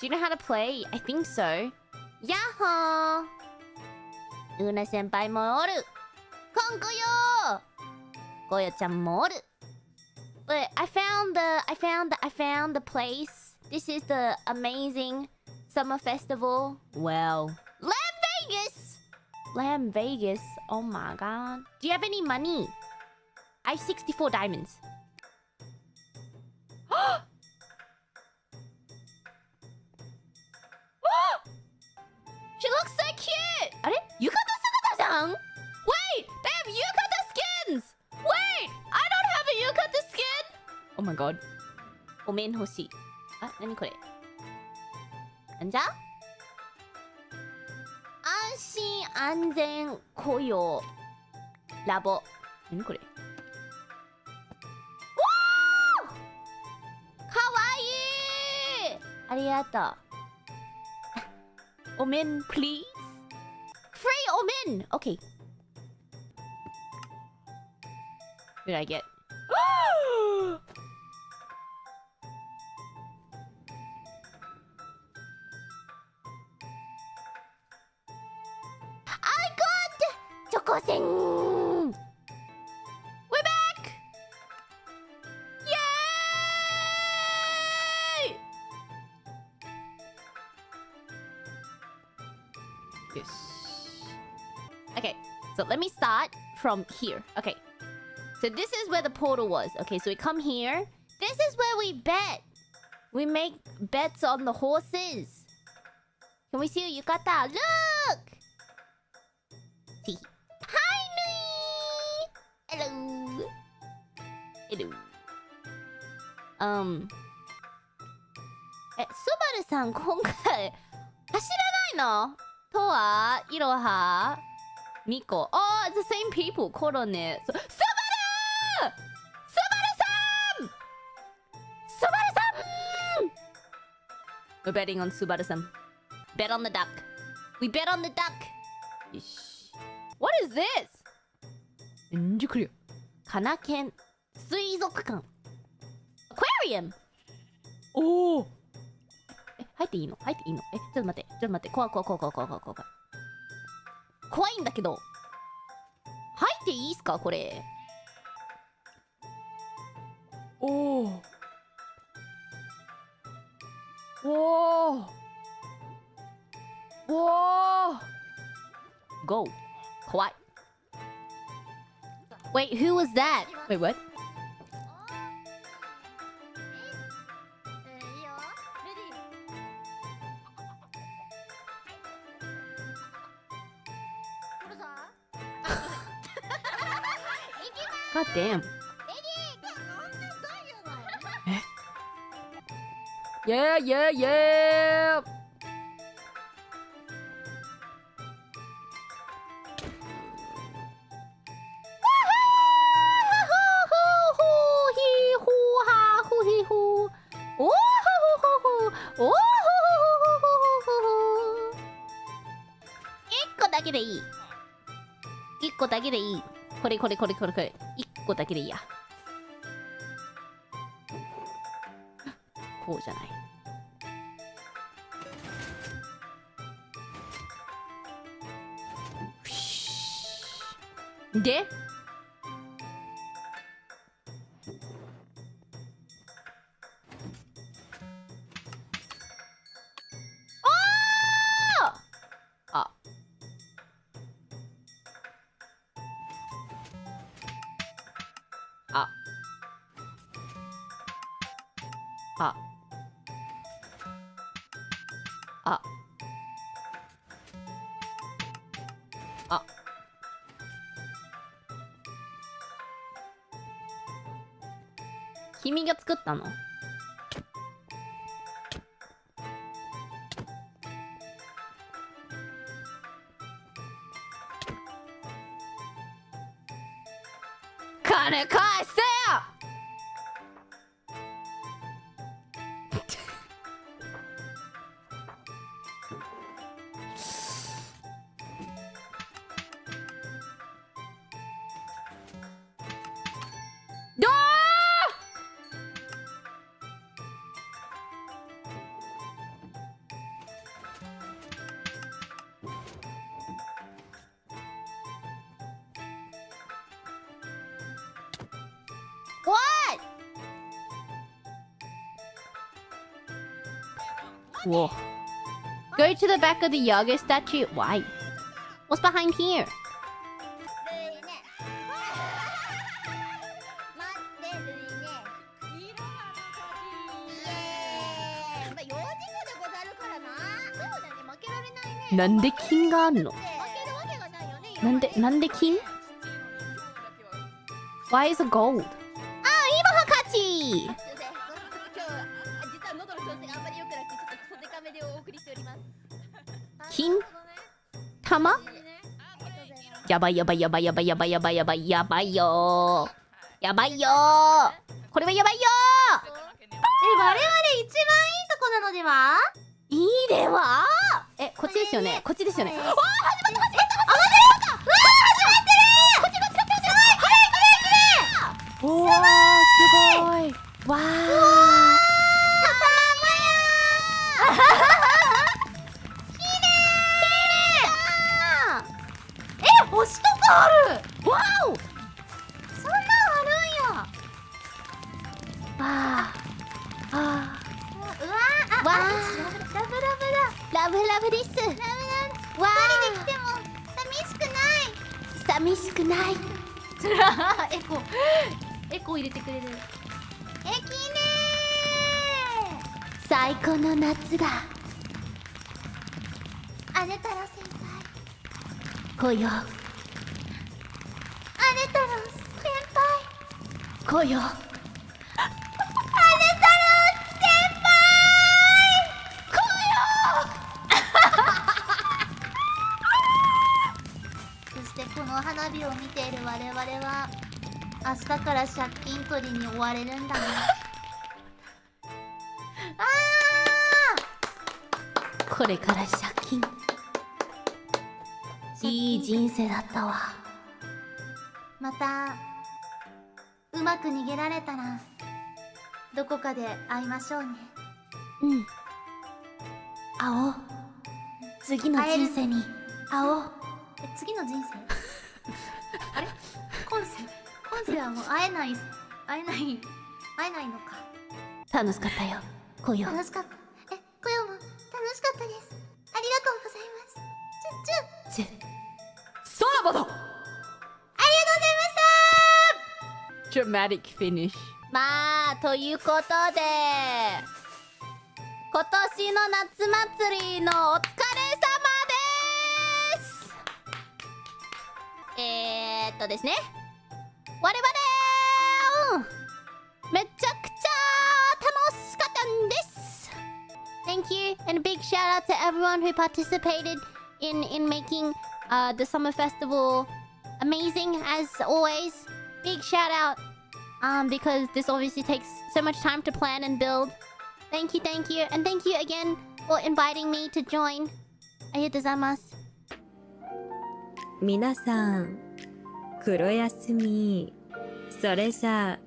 Do you know how to play? I think so. やっほー。うな先輩もおる。こんこよー。こよちゃんもおる。But I found the place. This is the amazing summer festival. Well, Lamb Vegas. Oh my god. Do you have any money? I have 64 diamonds. She looks so cute. あれ？浴衣姿じゃん？ Wait, they have 浴衣 skins. Wait, I don't have a 浴衣 skin. Oh my god. お面欲しい。あ、なにこれ？なんじゃ？安心安全雇用ラボ。なにこれ？おー！かわいい！ありがとう。お面 please? Free お面 Okay. What did I get? I got チョコセン We're back! Yay! Yes. Okay, so let me start from here. Okay. So this is where the portal was. Okay, so we come here. This is where we bet. We make bets on the horses. Can we see your yukata? Look! See. Hi, Nui! Hello. Hello. スバルさん今回走らないの？とは、いろは、ミコ。Oh, it's the same people. コロネ。スバルさん We're betting on スバルさん。Bet on the duck. We bet on the duck. よし。What is this? んじゃこりゃ。かな県水族館。Aquarium! おお。入っていいの？入っていいの？ちょっと待って。ちょっと待って。怖い。怖いんだけど。入っていいっすかこれ。おお。おお。おお。Go. 怖い。Wait, who was that? Wait, what? God damn. Yeah.1個だけでいい。これ。1個だけでいいや。こうじゃない。で君が作ったの？金返せよ！ Whoa. Go to the back of the yoga statue. Why? What's behind here? Nande kin ga aru no? Nande kin? Why is it gold? Ah, Imaha kachi! Kin? Tama? やばいやばいやばいやばいやばいやばいやばいやばいよー。やばいよー。これはやばいよー。我々一番いいとこなのでは？いいでは？こっちですよね。こっちですよね。わあ、始まった始まった。あ、始まってる。こっちこっちこっちこっち。おー、すごい。わー。星とかある。わお。そんなんあるんや。わー。あうわー。わー。ラブラブだ。ラブラブです。ラブラブ。わ一人で来ても寂しくない。寂しくない。つらエコー入れてくれる。きねー。最高の夏だ。あれ太郎先来よ。輩。あれ太郎先輩。来よ。そしてこの花火を見ている我々は明日から借金取りに追われるんだね。これから借金。いい人生だったわ。またうまく逃げられたらどこかで会いましょうね。うん。会おう。次の人生に会おう。次の人生あれ今世はもう会えないのか。楽しかったよ。来よ。楽しかった。こよも楽しかったです。ありがとうございます。チュッチュッ。さらばだ。ありがとうございました。 Dramatic finish。まあということで今年の夏祭りのお疲れ様です。ですね、我々めちゃくちゃ楽しかったんです。 Thank you and a big shout out to everyone who participated in making the summer festival amazing as always. Big shout out because this obviously takes so much time to plan and build. Thank you, and thank you again for inviting me to join. ありがとうございます。皆さん、黒休み。それじゃ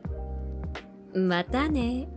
あ、またね。